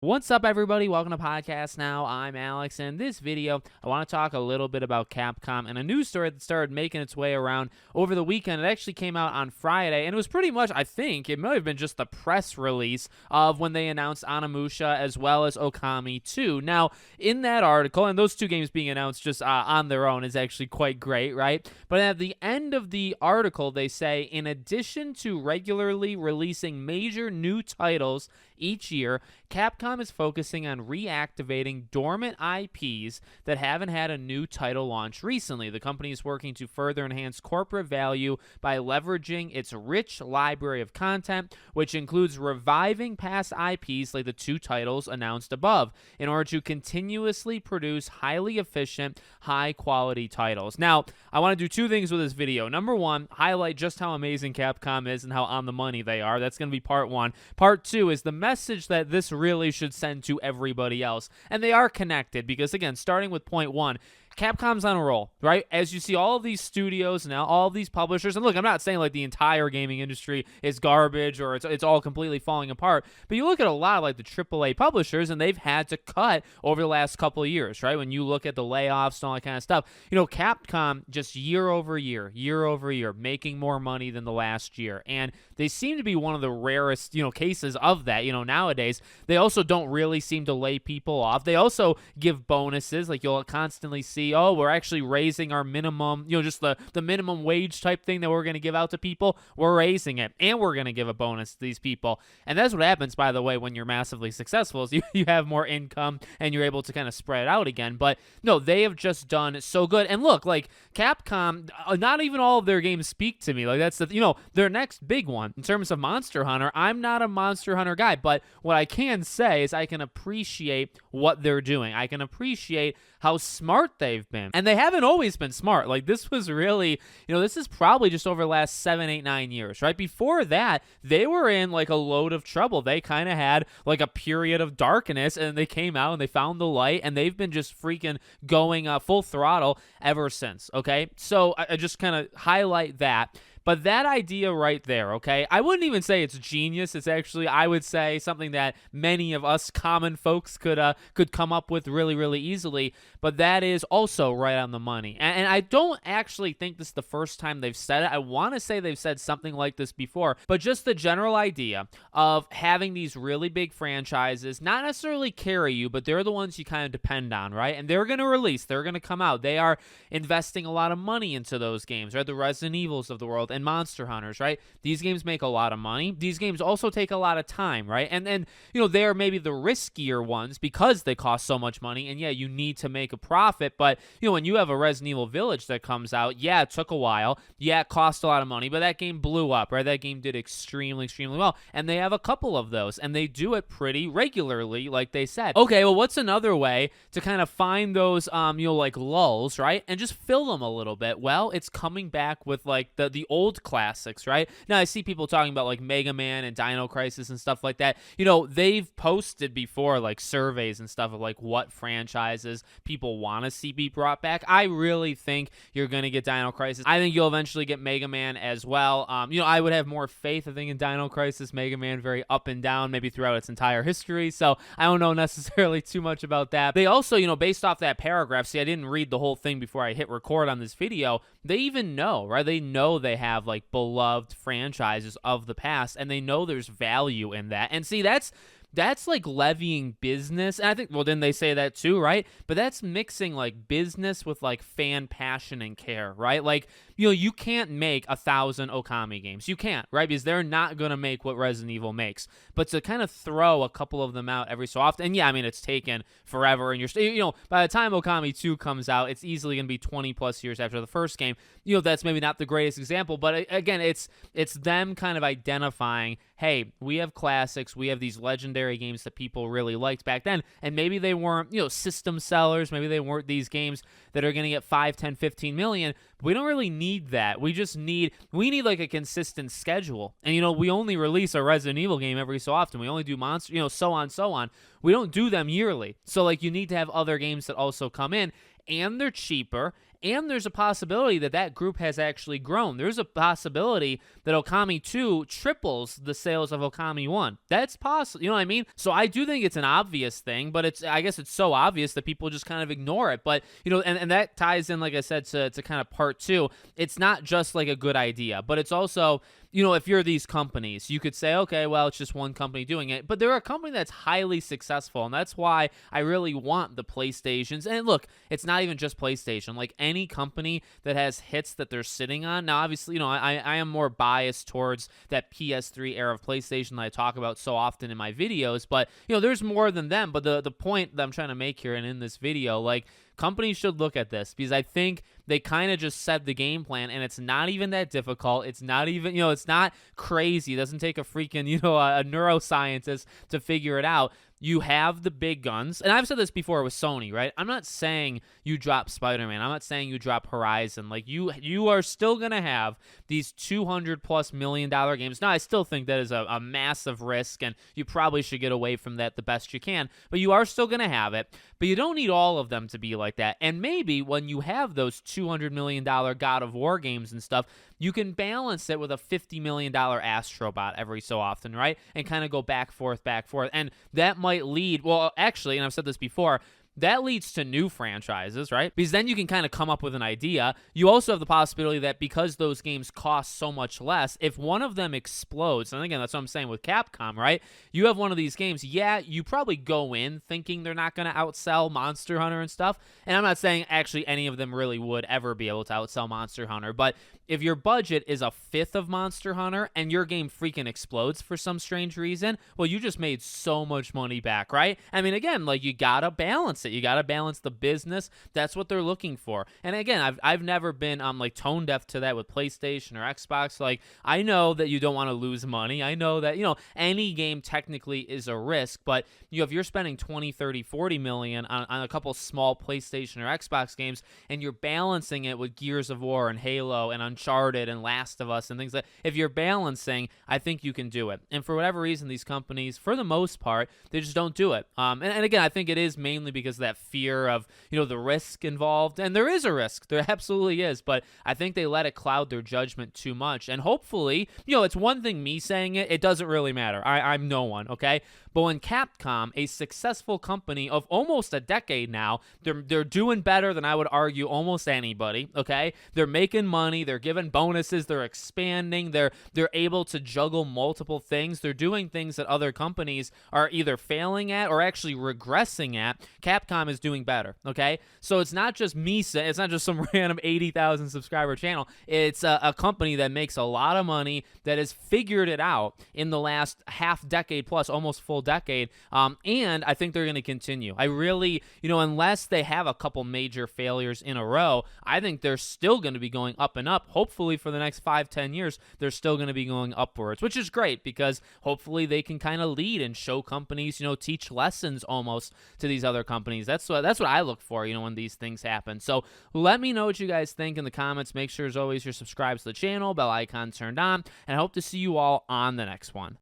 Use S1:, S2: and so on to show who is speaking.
S1: What's up, everybody? Welcome to Podcast Now. I'm Alex, and in this video, I want to talk a little bit about Capcom and a news story that started making its way around over the weekend. It actually came out on Friday, and it was pretty much, I think, it might have been just the press release of when they announced Onimusha as well as Okami 2. Now, in that article, and those two games being announced just on their own is actually quite great, right? But at the end of the article, they say, in addition to regularly releasing major new titles each year, Capcom is focusing on reactivating dormant IPs that haven't had a new title launch recently. The company is working to further enhance corporate value by leveraging its rich library of content, which includes reviving past IPs like the two titles announced above, in order to continuously produce highly efficient, high-quality titles. Now, I want to do two things with this video. Number one, highlight just how amazing Capcom is and how on the money they are. That's going to be part one. Part two is the message that this really should send to everybody else. And they are connected because, again, starting with point one, Capcom's on a roll, right? As you see all of these studios now, all of these publishers, and look, I'm not saying like the entire gaming industry is garbage or it's all completely falling apart, but you look at a lot of like the AAA publishers and they've had to cut over the last couple of years, right? When you look at the layoffs and all that kind of stuff, Capcom just year over year, making more money than the last year. And they seem to be one of the rarest, cases of that, nowadays. They also don't really seem to lay people off. They also give bonuses, like you'll constantly see, oh, we're actually raising our minimum, just the minimum wage type thing that we're going to give out to people. We're raising it, and we're going to give a bonus to these people. And that's what happens, by the way, when you're massively successful, is you have more income, and you're able to kind of spread it out again. But no, they have just done so good. And look, like Capcom, not even all of their games speak to me. Like that's their next big one. In terms of Monster Hunter, I'm not a Monster Hunter guy, but what I can say is I can appreciate what they're doing. I can appreciate how smart they've been. And they haven't always been smart. Like this was really, this is probably just over the last 7, 8, 9 years, right? Before that, they were in like a load of trouble. They kind of had like a period of darkness, and they came out and they found the light, and they've been just freaking going full throttle ever since, okay? So I just kind of highlight that. But that idea right there, okay, I wouldn't even say it's genius. It's actually, I would say, something that many of us common folks could come up with really, really easily. But that is also right on the money. And I don't actually think this is the first time they've said it. I want to say they've said something like this before. But just the general idea of having these really big franchises not necessarily carry you, but they're the ones you kind of depend on, right? And they're going to release. They're going to come out. They are investing a lot of money into those games, right? The Resident Evils of the world and Monster Hunters, right? These games make a lot of money. These games also take a lot of time, right? And they're maybe the riskier ones because they cost so much money, and yeah, you need to make a profit. But when you have a Resident Evil Village that comes out, yeah, it took a while, yeah, it cost a lot of money, but that game blew up, right? That game did extremely well, and they have a couple of those, and they do it pretty regularly, like they said. Okay, well, what's another way to kind of find those like lulls, right, and just fill them a little bit? Well, it's coming back with like the old classics, right? Now I see people talking about like Mega Man and Dino Crisis and stuff like that. They've posted before like surveys and stuff of like what franchises people want to see be brought back. I really think you're going to get Dino Crisis. I think you'll eventually get Mega Man as well. I would have more faith, I think, in Dino Crisis. Mega Man very up and down, maybe throughout its entire history. So I don't know necessarily too much about that. They also, based off that paragraph, see, I didn't read the whole thing before I hit record on this video. They even know, right? They know they have like beloved franchises of the past, and they know there's value in that. And see, that's like levying business. And I think, well, didn't they say that too, right? But that's mixing like business with like fan passion and care, right? Like, you can't make 1,000 Okami games. You can't, right? Because they're not going to make what Resident Evil makes. But to kind of throw a couple of them out every so often, and yeah, I mean, it's taken forever. And by the time Okami 2 comes out, it's easily going to be 20 plus years after the first game. That's maybe not the greatest example, but again, it's them kind of identifying, hey, we have classics, we have these legendary games that people really liked back then, and maybe they weren't, system sellers, maybe they weren't these games that are going to get 5, 10, 15 million. We don't really need that. We need like a consistent schedule. And, we only release a Resident Evil game every so often. We only do Monster, so on. We don't do them yearly. So like you need to have other games that also come in, and they're cheaper, And there's a possibility that that group has actually grown. There's a possibility that Okami 2 triples the sales of Okami 1. That's possible. You know what I mean? So I do think it's an obvious thing, but I guess it's so obvious that people just kind of ignore it. But, and that ties in, like I said, to kind of part two. It's not just like a good idea, but it's also, if you're these companies, you could say, okay, well, it's just one company doing it. But they're a company that's highly successful, and that's why I really want the PlayStations. And look, it's not even just PlayStation. Like any company that has hits that they're sitting on. Now, obviously, I am more biased towards that PS3 era of PlayStation that I talk about so often in my videos. But, there's more than them. But the point that I'm trying to make here and in this video, like, companies should look at this because I think they kind of just set the game plan, and it's not even that difficult. It's not even, it's not crazy. It doesn't take a freaking, a neuroscientist to figure it out. You have the big guns, and I've said this before with Sony, right? I'm not saying you drop Spider-Man. I'm not saying you drop Horizon. Like, you are still going to have these $200+ million games. Now, I still think that is a massive risk, and you probably should get away from that the best you can, but you are still going to have it. But you don't need all of them to be like that. And maybe when you have those $200 million God of War games and stuff, you can balance it with a $50 million Astrobot every so often, right? And kind of go back, forth. And that might lead, well, actually, and I've said this before, that leads to new franchises, right? Because then you can kind of come up with an idea. You also have the possibility that because those games cost so much less, if one of them explodes, and again, that's what I'm saying with Capcom, right? You have one of these games, yeah, you probably go in thinking they're not going to outsell Monster Hunter and stuff, and I'm not saying actually any of them really would ever be able to outsell Monster Hunter, but if your budget is a fifth of Monster Hunter and your game freaking explodes for some strange reason, well, you just made so much money back, right? I mean, again, like, you gotta balance it. You gotta balance the business. That's what they're looking for. And again, I've never been like tone deaf to that with PlayStation or Xbox. Like, I know that you don't want to lose money. I know that, any game technically is a risk, but if you're spending 20, 30, 40 million on a couple small PlayStation or Xbox games, and you're balancing it with Gears of War and Halo and Uncharted and Last of Us and things like that, if you're balancing, I think you can do it. And for whatever reason, these companies, for the most part, they just don't do it. And again, I think it is mainly because of that fear of, the risk involved. And there is a risk. There absolutely is. But I think they let it cloud their judgment too much. And hopefully, it's one thing me saying it. It doesn't really matter. I'm no one, okay? But when Capcom, a successful company of almost a decade now, they're doing better than I would argue almost anybody, okay? They're making money, they're giving bonuses, they're expanding, they're able to juggle multiple things. They're doing things that other companies are either failing at or actually regressing at. Capcom is doing better, okay? So it's not just me saying, it's not just some random 80,000 subscriber channel. It's a company that makes a lot of money, that has figured it out in the last half decade plus, almost full decade, and I think they're going to continue. I really, unless they have a couple major failures in a row, I think they're still going to be going up and up. Hopefully for the next 5-10 years, they're still going to be going upwards, which is great because hopefully they can kind of lead and show companies, teach lessons almost to these other companies. That's what I look for, when these things happen. So let me know what you guys think in the comments. Make sure, as always, you're subscribed to the channel, bell icon turned on, and I hope to see you all on the next one.